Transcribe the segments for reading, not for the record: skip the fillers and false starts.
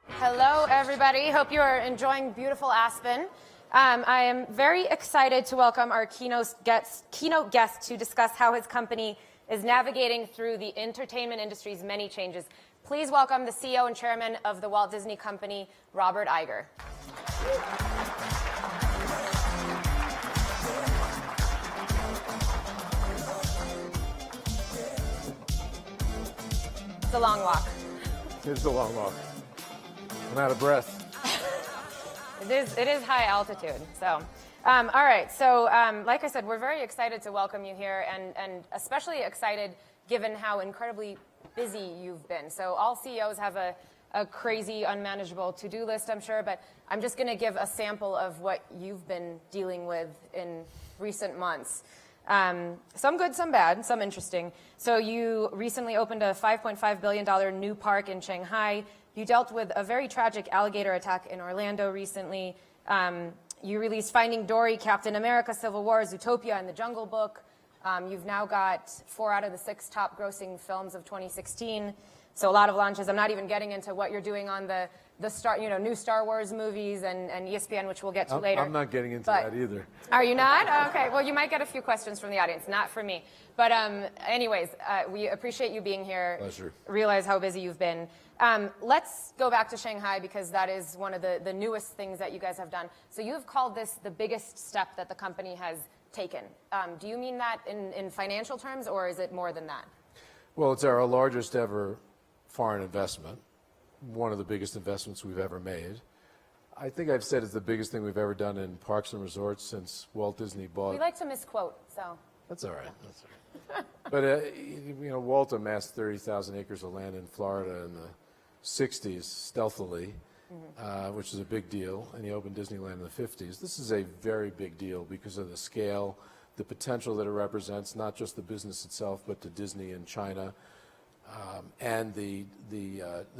Hello, everybody. Hope you are enjoying beautiful Aspen. I am very excited to welcome our keynote guest to discuss how his company is navigating through the entertainment industry's many changes. Please welcome the CEO and chairman of the Walt Disney Company, Robert Iger. It's a long walk. It's a long walk. I'm out of breath. It is high altitude. So, all right. So, like I said, we're very excited to welcome you here, and especially excited given how incredibly busy you've been. So, all CEOs have a crazy, unmanageable to-do list, I'm sure, but I'm just going to give a sample of what you've been dealing with in recent months. Some good, some bad, some interesting. So you recently opened a $5.5 billion new park in Shanghai. You dealt with a very tragic alligator attack in Orlando recently. You released Finding Dory, Captain America, Civil War, Zootopia, and The Jungle Book. You've now got 4 out of the 6 top grossing films of 2016. So a lot of launches. I'm not even getting into what you're doing on the new Star Wars movies and ESPN, which we'll get to later. I'm not getting into that either. Are you not? Okay. Well, you might get a few questions from the audience, not from me. But anyways, we appreciate you being here. Pleasure. Realize how busy you've been. Let's go back to Shanghai because that is one of the newest things that you guys have done. So you've called this the biggest step that the company has taken. Do you mean that in financial terms, or is it more than that? Well, it's our largest ever foreign investment, one of the biggest investments we've ever made. I think I've said it's the biggest thing we've ever done in parks and resorts since Walt Disney bought. We like to misquote, so. That's all right. That's all right. But Walt amassed 30,000 acres of land in Florida in the 60s stealthily, which is a big deal, and he opened Disneyland in the 50s. This is a very big deal because of the scale, the potential that it represents, not just the business itself, but to Disney in China. And the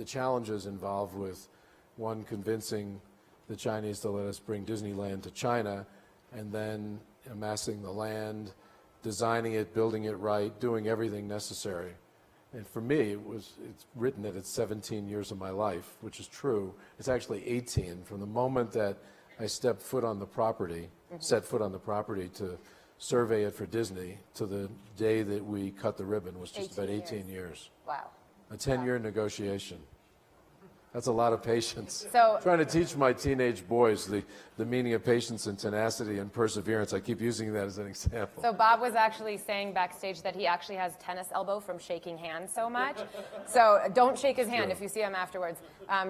challenges involved with, one, convincing the Chinese to let us bring Disneyland to China, and then amassing the land, designing it, building it right, doing everything necessary. And for me, it's written that it's 17 years of my life, which is true. It's actually 18 from the moment that I stepped foot on the property, set foot on the property to survey it for Disney to the day that we cut the ribbon was just about 18 years. Wow. A 10-year negotiation. That's a lot of patience. So, trying to teach my teenage boys the meaning of patience and tenacity and perseverance. I keep using that as an example. So Bob was actually saying backstage that he actually has tennis elbow from shaking hands so much. So don't shake his hand if you see him afterwards.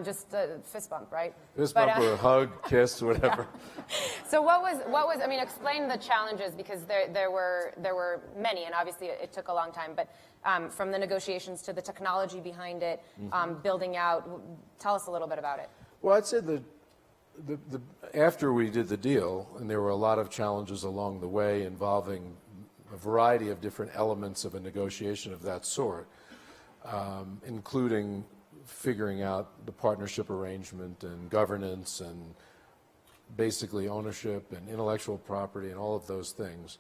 Just a fist bump, right? Fist bump or a hug, kiss, whatever. Yeah. So what was? I mean, explain the challenges because there were many, and obviously it took a long time. But from the negotiations to the technology behind it, building out. Tell us a little bit about it. Well, I'd say after we did the deal, and there were a lot of challenges along the way involving a variety of different elements of a negotiation of that sort, including figuring out the partnership arrangement and governance and basically ownership and intellectual property and all of those things.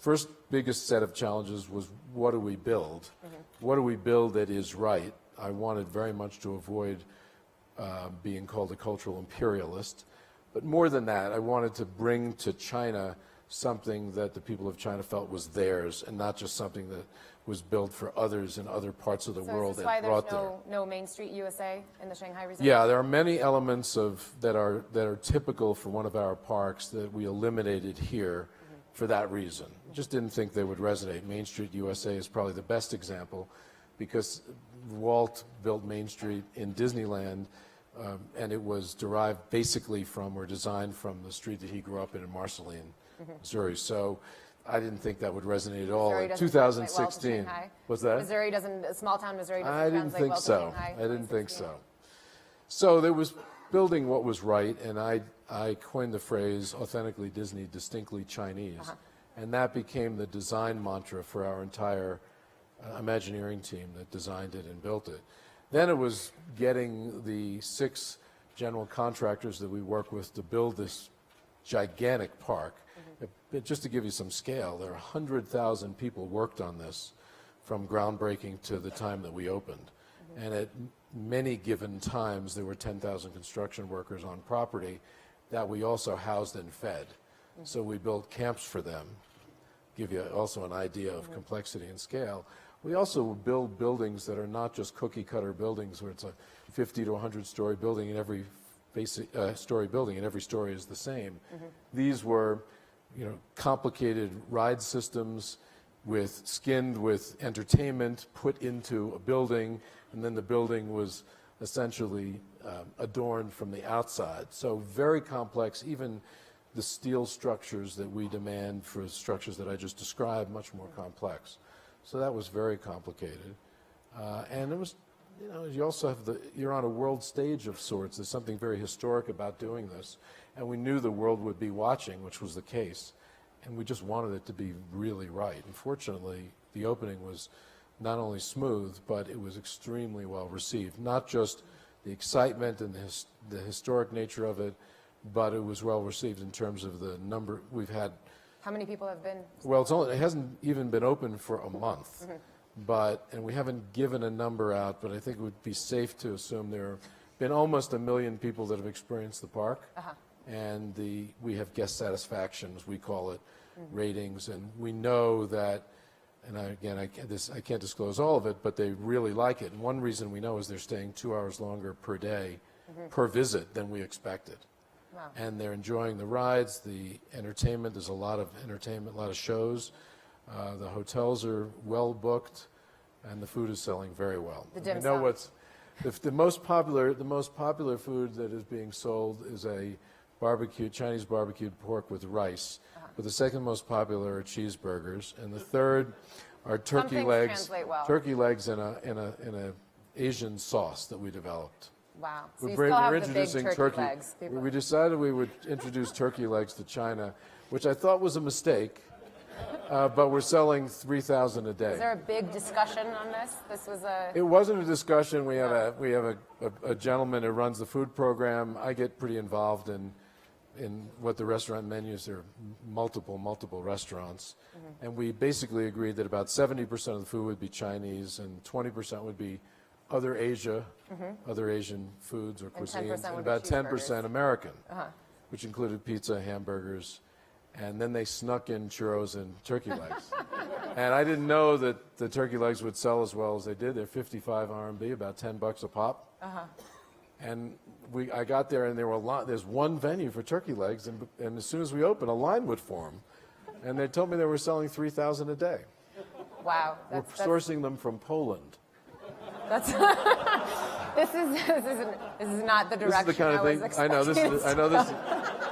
First biggest set of challenges was, what do we build? What do we build that is right? I wanted very much to avoid being called a cultural imperialist. But more than that, I wanted to bring to China something that the people of China felt was theirs and not just something that was built for others in other parts of the world that brought there. So is this why there's no Main Street USA in the Shanghai Resort? Yeah, there are many elements that are typical for one of our parks that we eliminated here for that reason. Just didn't think they would resonate. Main Street USA is probably the best example because Walt built Main Street in Disneyland, and it was derived basically from or designed from the street that he grew up in Marceline, Missouri. So I didn't think that would resonate at all. In 2016, what's that? Missouri doesn't, small town Missouri doesn't I didn't think so. I didn't think so. So there was building what was right, and I coined the phrase authentically Disney, distinctly Chinese. And that became the design mantra for our entire Imagineering team that designed it and built it. Then it was getting the 6 general contractors that we work with to build this gigantic park. Just to give you some scale, there are 100,000 people worked on this from groundbreaking to the time that we opened. And at many given times, there were 10,000 construction workers on property that we also housed and fed. So we built camps for them, give you also an idea of complexity and scale. We also build buildings that are not just cookie-cutter buildings where it's a 50 to 100-story building in every story building, and every story is the same. These were, complicated ride systems skinned with entertainment put into a building, and then the building was essentially adorned from the outside. So very complex. Even the steel structures that we demand for structures that I just described, much more complex. So that was very complicated. And it was, you also have you're on a world stage of sorts. There's something very historic about doing this. And we knew the world would be watching, which was the case. And we just wanted it to be really right. And fortunately, the opening was not only smooth, but it was extremely well received. Not just the excitement and the historic nature of it, but it was well received in terms of the number we've had. How many people have been? Well, it hasn't even been open for a month, and we haven't given a number out, but I think it would be safe to assume there have been almost 1 million people that have experienced the park. And we have guest satisfaction, as we call it, ratings, and we know that, and I can't disclose all of it, but they really like it. And one reason we know is they're staying 2 hours longer per day, per visit than we expected. Wow. And they're enjoying the rides, the entertainment. There's a lot of entertainment, a lot of shows. The hotels are well booked, and the food is selling very well. The dim sum. You know sum. the most popular food that is being sold is a Chinese barbecued pork with rice. But the second most popular are cheeseburgers, and the third are turkey legs. Well. Turkey legs in a Asian sauce that we developed. Wow. So you still have the big introducing turkey legs. We decided we would introduce turkey legs to China, which I thought was a mistake, but we're selling 3,000 a day. Was there a big discussion on this? It wasn't a discussion. We have a gentleman who runs the food program. I get pretty involved in what the restaurant menus are, multiple restaurants. And we basically agreed that about 70% of the food would be Chinese and 20% would be other Asian foods or cuisines, and about 10% American, which included pizza, hamburgers, and then they snuck in churros and turkey legs. And I didn't know that the turkey legs would sell as well as they did. They're 55 RMB, about $10 a pop. And I got there, and there's one venue for turkey legs, and as soon as we opened, a line would form. And they told me they were selling 3,000 a day. Wow. We're sourcing them from Poland. This is not the direction this is the kind of thing,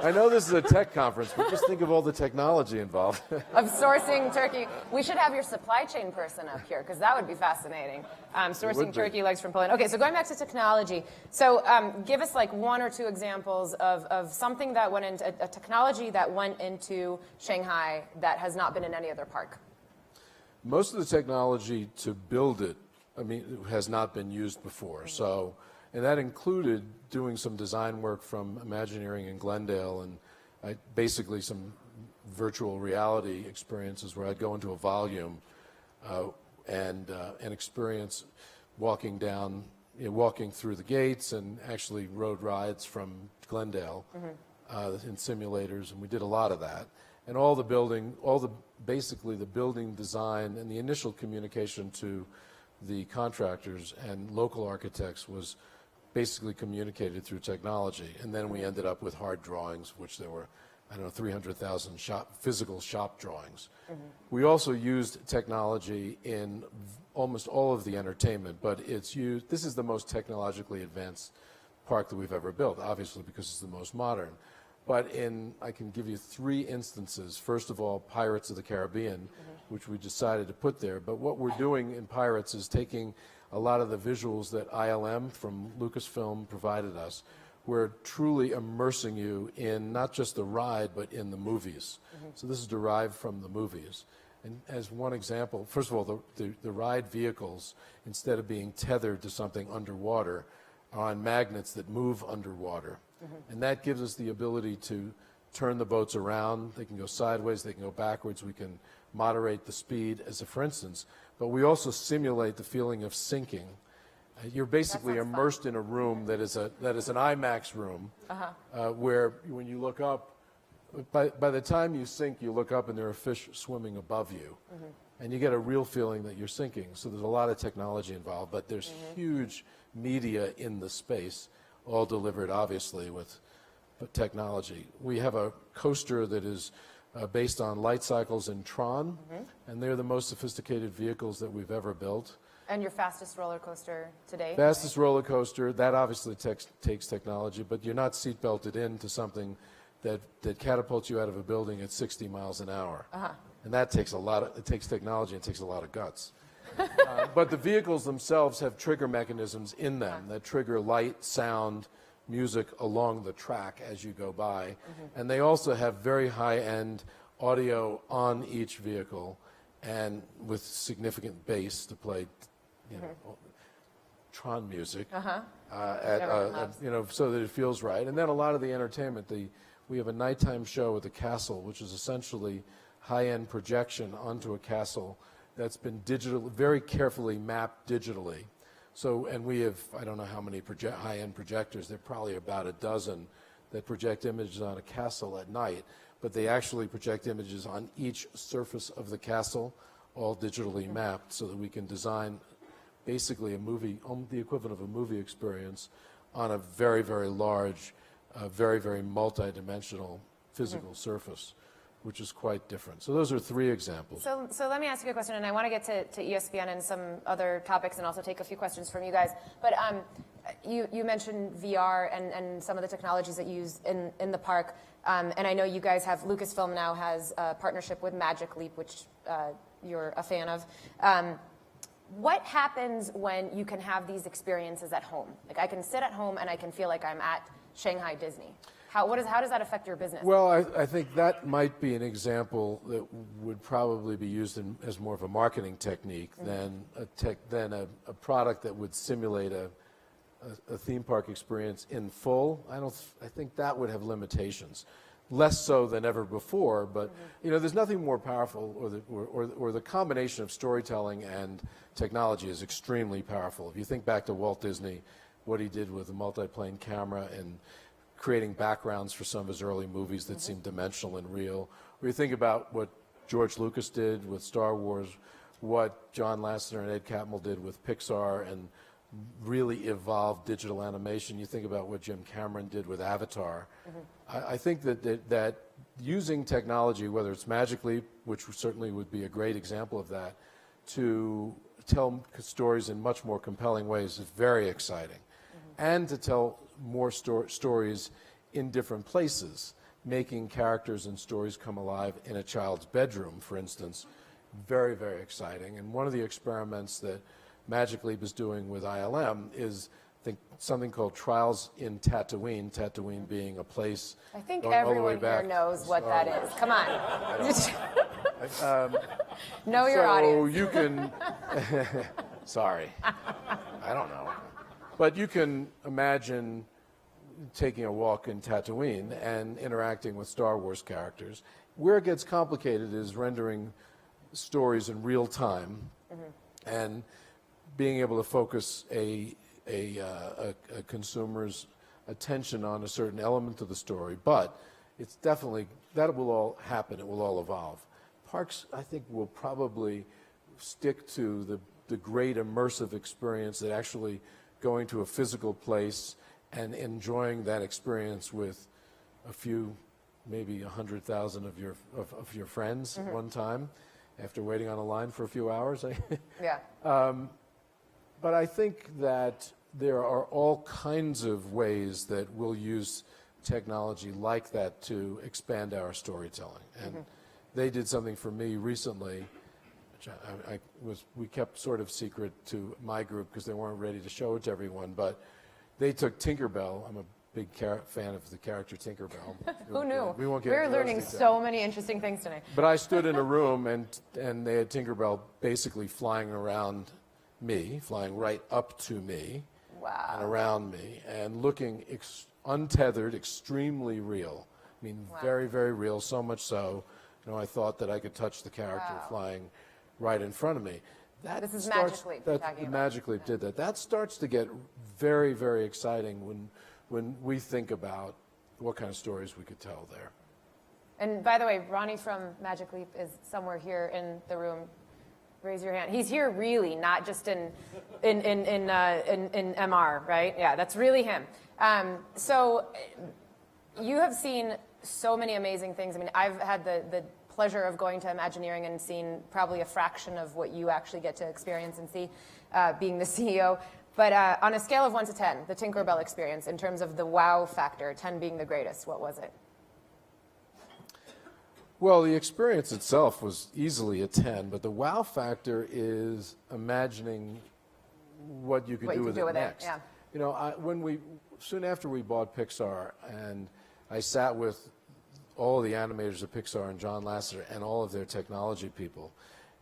I know this is a tech conference, but just think of all the technology involved. Of sourcing turkey. We should have your supply chain person up here, because that would be fascinating. Sourcing turkey legs from Poland. Okay, so going back to technology. So give us like 1 or 2 examples of something that went into, a technology that went into Shanghai that has not been in any other park. Most of the technology to build it, has not been used before. So, and that included doing some design work from Imagineering in Glendale, and basically some virtual reality experiences where I'd go into a volume and experience walking through the gates, and actually rode rides from Glendale in simulators, and we did a lot of that. And basically the building design and the initial communication to the contractors and local architects was basically communicated through technology. And then we ended up with hard drawings, which there were, 300,000 physical shop drawings. We also used technology in almost all of the entertainment, but this is the most technologically advanced park that we've ever built, obviously because it's the most modern. But I can give you 3 instances. First of all, Pirates of the Caribbean, which we decided to put there. But what we're doing in Pirates is taking a lot of the visuals that ILM from Lucasfilm provided us. We're truly immersing you in not just the ride, but in the movies. So this is derived from the movies. And as one example, first of all, the ride vehicles, instead of being tethered to something underwater, are on magnets that move underwater. And that gives us the ability to turn the boats around. They can go sideways. They can go backwards. We can moderate the speed, as a for instance. But we also simulate the feeling of sinking. You're basically immersed in a room that is an IMAX room, where when you look up, by the time you sink, you look up and there are fish swimming above you. And you get a real feeling that you're sinking. So there's a lot of technology involved, but there's huge media in the space, all delivered obviously with technology. We have a coaster that is based on light cycles in Tron, and they're the most sophisticated vehicles that we've ever built. And your fastest roller coaster today? Fastest roller coaster, that obviously takes technology, but you're not seat belted into something that catapults you out of a building at 60 miles an hour. And that takes it takes technology and takes a lot of guts. But the vehicles themselves have trigger mechanisms in them that trigger light, sound, music along the track as you go by. And they also have very high-end audio on each vehicle and with significant bass to play, Tron music, so that it feels right. And then a lot of the entertainment, we have a nighttime show at the castle, which is essentially high-end projection onto a castle that's been very carefully mapped digitally. So, and we have, I don't know how many high-end projectors, there are probably about a dozen that project images on a castle at night, but they actually project images on each surface of the castle, all digitally mapped, so that we can design basically a movie, the equivalent of a movie experience on a very, very large, very, very multi-dimensional physical surface, which is quite different. So those are three examples. So let me ask you a question, and I want to get to ESPN and some other topics and also take a few questions from you guys. But you mentioned VR and some of the technologies that you use in the park. And I know you guys have, Lucasfilm now has a partnership with Magic Leap, which you're a fan of. What happens when you can have these experiences at home? Like, I can sit at home and I can feel like I'm at Shanghai Disney. How does that affect your business? Well, I think that might be an example that would probably be used as more of a marketing technique than a product that would simulate a theme park experience in full. I think that would have limitations, less so than ever before. But there's nothing more powerful, or the combination of storytelling and technology is extremely powerful. If you think back to Walt Disney, what he did with a multi-plane camera and creating backgrounds for some of his early movies that seemed dimensional and real. Or you think about what George Lucas did with Star Wars, what John Lasseter and Ed Catmull did with Pixar and really evolved digital animation. You think about what Jim Cameron did with Avatar. I think that using technology, whether it's Magic Leap, which certainly would be a great example of that, to tell stories in much more compelling ways is very exciting. And to tell more stories in different places, making characters and stories come alive in a child's bedroom, for instance, very, very exciting. And one of the experiments that Magic Leap is doing with ILM is, I think, something called Trials in Tatooine, Tatooine being a place. I think everyone here knows what that is. Come on. Know your audience. So you can, sorry, I don't know. But you can imagine taking a walk in Tatooine and interacting with Star Wars characters. Where it gets complicated is rendering stories in real time and being able to focus a consumer's attention on a certain element of the story. But it's definitely, that will all happen. It will all evolve. Parks, I think, will probably stick to the great immersive experience that actually going to a physical place and enjoying that experience with a few, maybe 100,000 of your friends at one time, after waiting on a line for a few hours. Yeah. But I think that there are all kinds of ways that we'll use technology like that to expand our storytelling. And they did something for me recently, which we kept sort of secret to my group because they weren't ready to show it to everyone, but they took Tinkerbell. I'm a big fan of the character Tinkerbell. Who knew? We're learning so many interesting things tonight. But I stood in a room and they had Tinkerbell basically flying around me, flying right up to me and around me, and looking untethered, extremely real. I mean, Wow. very, very real, so much so, I thought that I could touch the character Wow. flying right in front of me. This is Magic Leap you're talking The about. Magic Leap did that. That starts to get very, very exciting when we think about what kind of stories we could tell there. And by the way, Ronnie from Magic Leap is somewhere here in the room. Raise your hand. He's here really, not just in MR, right? Yeah, that's really him. So you have seen so many amazing things. I mean, I've had the pleasure of going to Imagineering and seeing probably a fraction of what you actually get to experience and see being the CEO. But on a scale of 1 to 10, the Tinkerbell experience, in terms of the wow factor, 10 being the greatest, what was it? Well, the experience itself was easily a 10, but the wow factor is imagining what you could do with it next. Yeah. Soon after we bought Pixar, and I sat with all the animators of Pixar and John Lasseter and all of their technology people,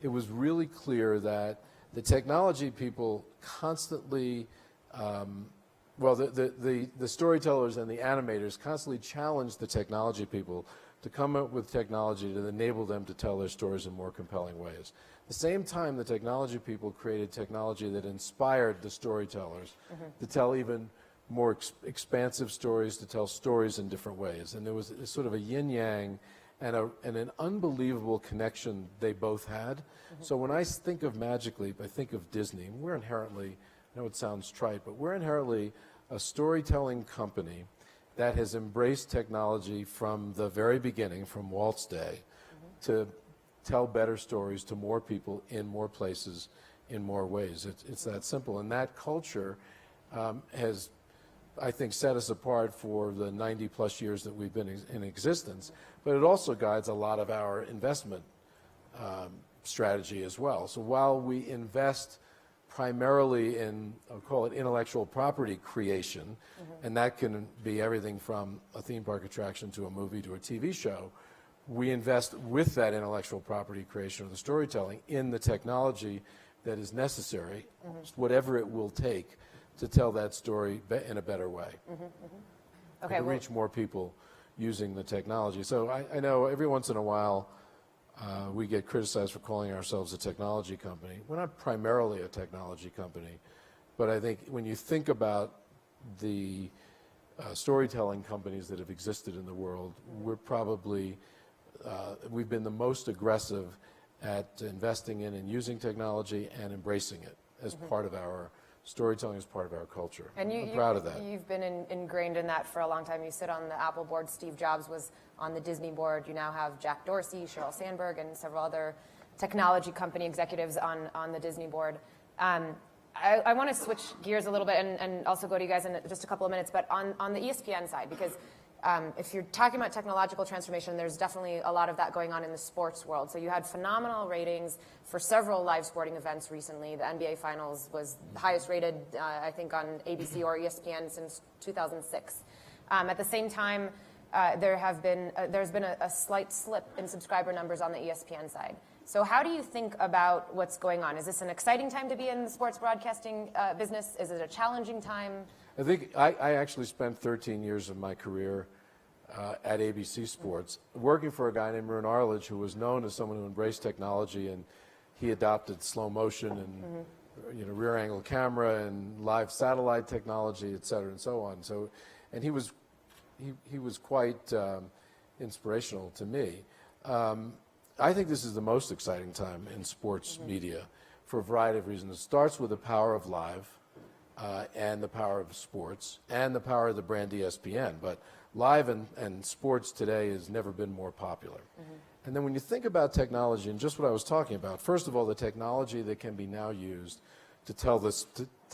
it was really clear that the technology people constantly, the storytellers and the animators constantly challenged the technology people to come up with technology to enable them to tell their stories in more compelling ways. At the same time, the technology people created technology that inspired the storytellers to tell even more expansive stories, to tell stories in different ways. And there was sort of a yin-yang and an unbelievable connection they both had. So when I think of Magic Leap, I think of Disney. We're inherently, I know it sounds trite, but we're inherently a storytelling company that has embraced technology from the very beginning, from Walt's day, to tell better stories to more people in more places, in more ways. It's that simple. And that culture has, I think, set us apart for the 90-plus years that we've been in existence. But it also guides a lot of our investment strategy as well. So while we invest primarily in, I'll call it intellectual property creation, and that can be everything from a theme park attraction to a movie to a TV show, we invest with that intellectual property creation or the storytelling in the technology that is necessary, whatever it will take to tell that story in a better way, Okay, to reach more people using the technology. So I know every once in a while we get criticized for calling ourselves a technology company. We're not primarily a technology company, but I think when you think about the storytelling companies that have existed in the world, we're probably, we've been the most aggressive at investing in and using technology and embracing it as part of our storytelling, as part of our culture. And I'm proud of that. You've been ingrained in that for a long time. You sit on the Apple board. Steve Jobs was on the Disney board. You now have Jack Dorsey, Sheryl Sandberg, and several other technology company executives on the Disney board. I want to switch gears a little bit and also go to you guys in just a couple of minutes, but on the ESPN side, because if you're talking about technological transformation, there's definitely a lot of that going on in the sports world. So you had phenomenal ratings for several live sporting events recently. The NBA Finals was the highest rated, I think, on ABC or ESPN since 2006. At the same time, there's been a slight slip in subscriber numbers on the ESPN side. So how do you think about what's going on? Is this an exciting time to be in the sports broadcasting business? Is it a challenging time? I think I actually spent 13 years of my career at ABC Sports working for a guy named Maroon Arledge, who was known as someone who embraced technology, and he adopted slow motion and rear angle camera and live satellite technology, et cetera, and so on. So, and he was quite inspirational to me. I think this is the most exciting time in sports media for a variety of reasons. It starts with the power of live. And the power of sports, and the power of the brand ESPN. But live and sports today has never been more popular. And then when you think about technology and just what I was talking about, first of all, the technology that can be now used to tell this,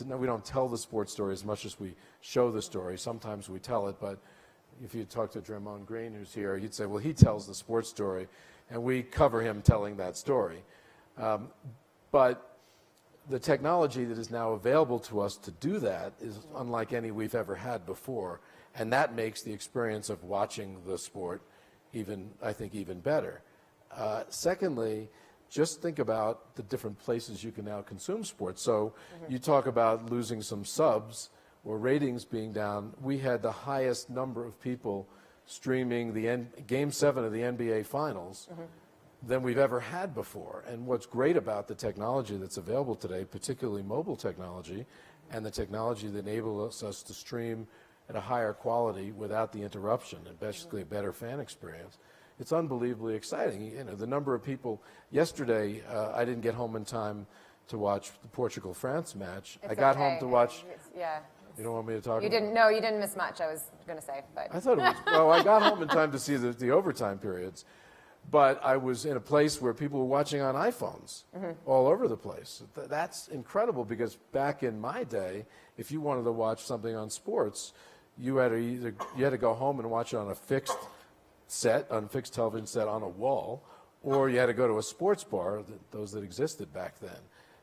we don't tell the sports story as much as we show the story. Sometimes we tell it, but if you talk to Draymond Green, who's here, he'd say, well, he tells the sports story, and we cover him telling that story. But the technology that is now available to us to do that is unlike any we've ever had before, and that makes the experience of watching the sport I think even better. Secondly, just think about the different places you can now consume sports. So you talk about losing some subs or ratings being down. We had the highest number of people streaming Game 7 of the NBA Finals than we've ever had before. And what's great about the technology that's available today, particularly mobile technology, and the technology that enables us to stream at a higher quality without the interruption and basically a better fan experience, it's unbelievably exciting. You know, the number of people, yesterday I didn't get home in time to watch the Portugal-France match. I got home to watch. Yeah. You don't want me to talk You about didn't. No, you didn't miss much. I was going to say, but I thought it was, well, I got home in time to see the overtime periods, but I was in a place where people were watching on iPhones all over the place. That's incredible, because back in my day, if you wanted to watch something on sports, you had to go home and watch it on a fixed television set on a wall, or you had to go to a sports bar, those that existed back then.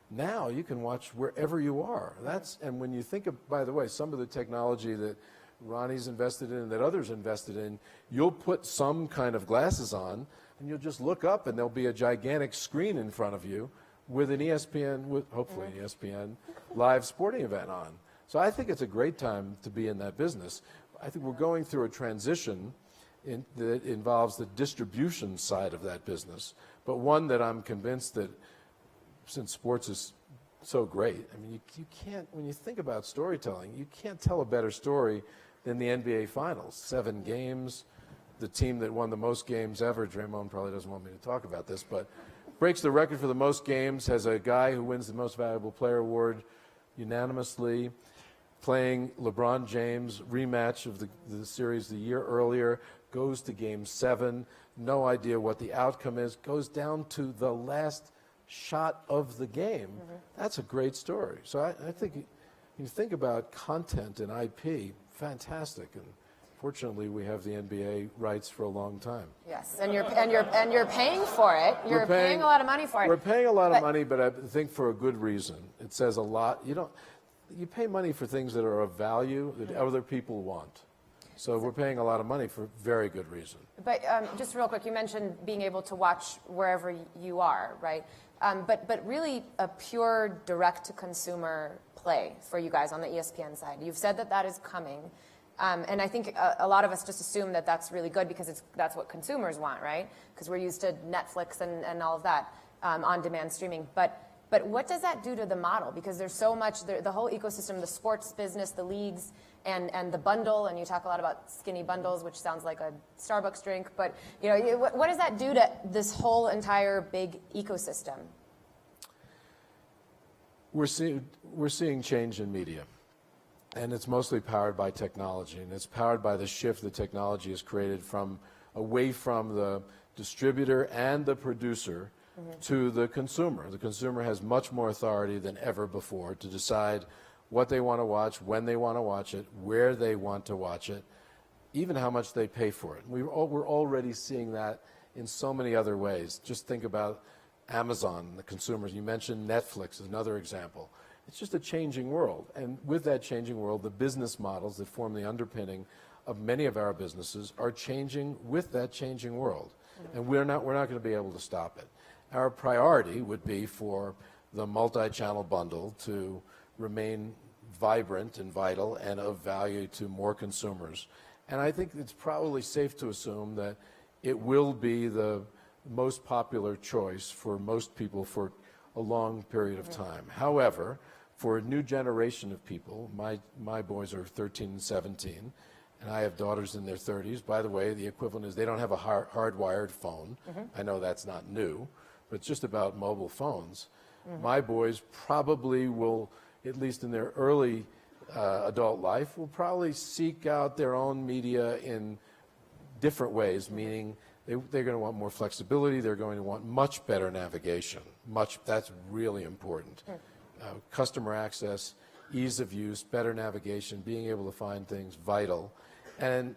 Now you can watch wherever you are. And when you think of, by the way, some of the technology that Ronnie's invested in and that others invested in, you'll put some kind of glasses on and you'll just look up and there'll be a gigantic screen in front of you with an ESPN, hopefully an ESPN live sporting event on. So I think it's a great time to be in that business. I think we're going through a transition that involves the distribution side of that business, but one that I'm convinced that, since sports is so great, I mean, you can't, when you think about storytelling, you can't tell a better story than the NBA Finals. 7 games, the team that won the most games ever, Draymond probably doesn't want me to talk about this, but breaks the record for the most games, has a guy who wins the most valuable player award unanimously, playing LeBron James, rematch of the series the year earlier, goes to Game 7, no idea what the outcome is, goes down to the last shot of the game. That's a great story. So I think you think about content and IP, fantastic. And fortunately, we have the NBA rights for a long time. yes, and you're paying for it. You're paying a lot of money for it. We're paying a lot of money, but I think for a good reason. It says a lot. You pay money for things that are of value that other people want. So we're paying a lot of money for very good reason. But just real quick, you mentioned being able to watch wherever you are, right? But really a pure direct-to-consumer play for you guys on the ESPN side. You've said that is coming. And I think a lot of us just assume that that's really good because that's what consumers want, right? Because we're used to Netflix and all of that on-demand streaming. But what does that do to the model? Because there's so much, the whole ecosystem, the sports business, the leagues, and the bundle, and you talk a lot about skinny bundles, which sounds like a Starbucks drink, but what does that do to this whole entire big ecosystem? We're seeing change in media, and it's mostly powered by technology, and it's powered by the shift that technology has created away from the distributor and the producer to the consumer. The consumer has much more authority than ever before to decide what they want to watch, when they want to watch it, where they want to watch it, even how much they pay for it. We're already seeing that in so many other ways. Just think about Amazon, the consumers. You mentioned Netflix is another example. It's just a changing world. And with that changing world, the business models that form the underpinning of many of our businesses are changing with that changing world. And we're not going to be able to stop it. Our priority would be for the multi-channel bundle to remain vibrant and vital and of value to more consumers. And I think it's probably safe to assume that it will be the most popular choice for most people for a long period of time. However, for a new generation of people, my boys are 13 and 17, and I have daughters in their 30s. By the way, the equivalent is they don't have a hardwired phone. I know that's not new, but it's just about mobile phones. My boys probably will, at least in their early adult life, will probably seek out their own media in different ways, meaning they're going to want more flexibility, they're going to want much better navigation. That's really important. Customer access, ease of use, better navigation, being able to find things, vital. And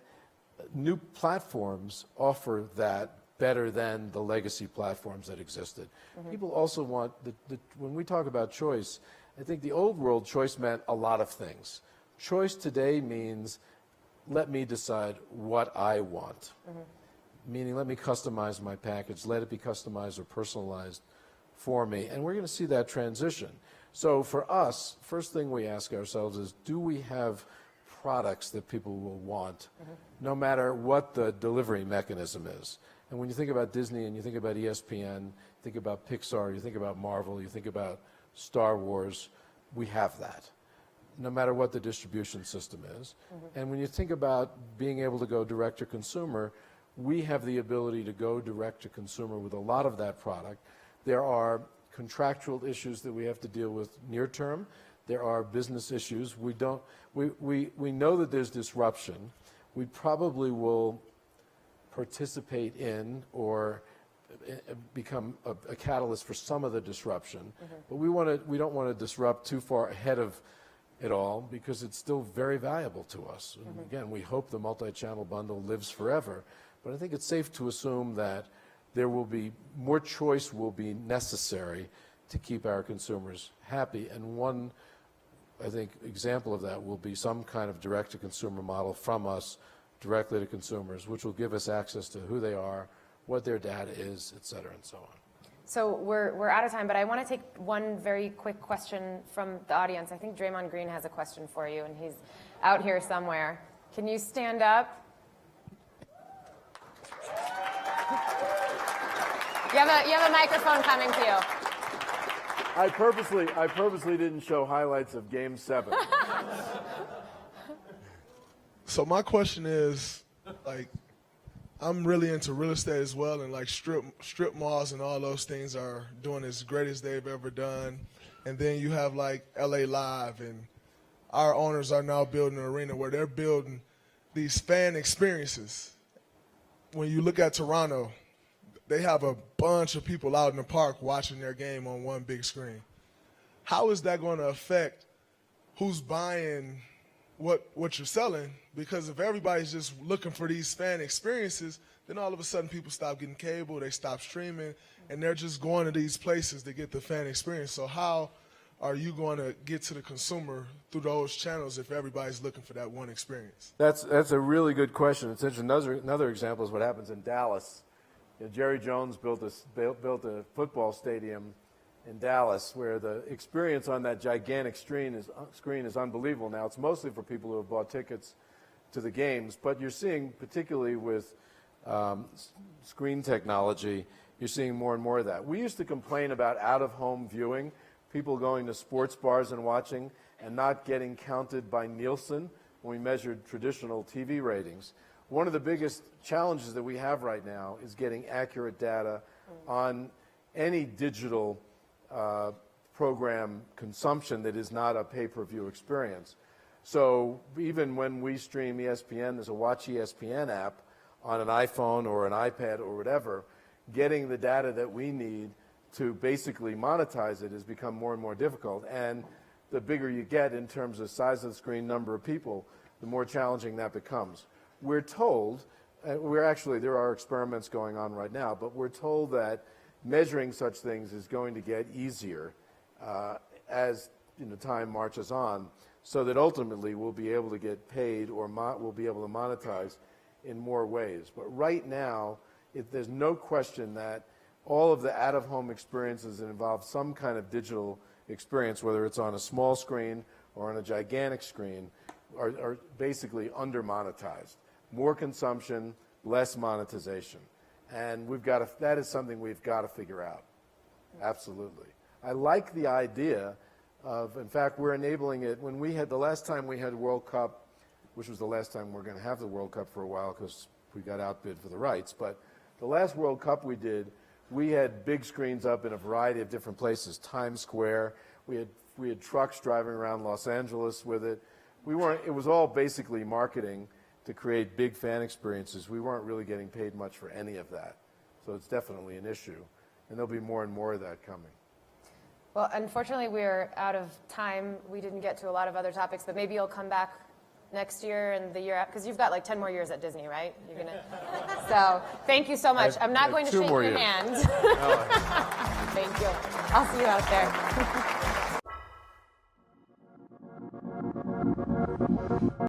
new platforms offer that better than the legacy platforms that existed. People also want, when we talk about choice, I think the old world choice meant a lot of things. Choice today means let me decide what I want, meaning let me customize my package, let it be customized or personalized for me, and we're going to see that transition. So for us, first thing we ask ourselves is, do we have products that people will want, no matter what the delivery mechanism is. And when you think about Disney and you think about ESPN, think about Pixar, you think about Marvel, you think about Star Wars, we have that, no matter what the distribution system is. And when you think about being able to go direct to consumer, we have the ability to go direct to consumer with a lot of that product. There are contractual issues that we have to deal with near term. There are business issues. We know that there's disruption. We probably will participate in or become a catalyst for some of the disruption. But we don't want to disrupt too far ahead of it all because it's still very valuable to us. And again, we hope the multi-channel bundle lives forever. But I think it's safe to assume that there will be more choice will be necessary to keep our consumers happy. And one, I think, example of that will be some kind of direct-to-consumer model from us directly to consumers, which will give us access to who they are, what their data is, et cetera, and so on. So we're out of time, but I want to take one very quick question from the audience. I think Draymond Green has a question for you, and he's out here somewhere. Can you stand up? You have a microphone coming to you. I purposely didn't show highlights of Game 7. So my question is, like, I'm really into real estate as well, and like strip malls and all those things are doing as great as they've ever done. And then you have like LA Live, and our owners are now building an arena where they're building these fan experiences. When you look at Toronto, they have a bunch of people out in the park watching their game on one big screen. How is that going to affect who's buying what you're selling? Because if everybody's just looking for these fan experiences, then all of a sudden people stop getting cable, they stop streaming, and they're just going to these places to get the fan experience. So how are you going to get to the consumer through those channels if everybody's looking for that one experience? That's a really good question. It's interesting. Another example is what happens in Dallas. You know, Jerry Jones built a football stadium in Dallas where the experience on that gigantic screen is unbelievable. Now, it's mostly for people who have bought tickets to the games, but you're seeing, particularly with screen technology, you're seeing more and more of that. We used to complain about out-of-home viewing, people going to sports bars and watching and not getting counted by Nielsen when we measured traditional TV ratings. One of the biggest challenges that we have right now is getting accurate data on any digital program consumption that is not a pay-per-view experience. So even when we stream ESPN, there's a Watch ESPN app on an iPhone or an iPad or whatever, getting the data that we need to basically monetize it has become more and more difficult. And the bigger you get in terms of size of the screen, number of people, the more challenging that becomes. We're told, there are experiments going on right now, but we're told that measuring such things is going to get easier as time marches on, so that ultimately we'll be able to get paid or we'll be able to monetize in more ways. But right now, there's no question that all of the out-of-home experiences that involve some kind of digital experience, whether it's on a small screen or on a gigantic screen, are basically under-monetized. More consumption, less monetization. And that is something we've got to figure out. Absolutely. I like the idea of, in fact, we're enabling it. When the last time we had World Cup, which was the last time we're going to have the World Cup for a while because we got outbid for the rights, but the last World Cup we did, we had big screens up in a variety of different places. Times Square, we had trucks driving around Los Angeles with it. It was all basically marketing to create big fan experiences. We weren't really getting paid much for any of that. So it's definitely an issue. And there'll be more and more of that coming. Well, unfortunately, we're out of time. We didn't get to a lot of other topics, but maybe you'll come back next year and the year after, because you've got like 10 more years at Disney, right? So thank you so much. I'm not going to shake your hand. Thank you. I'll see you out there.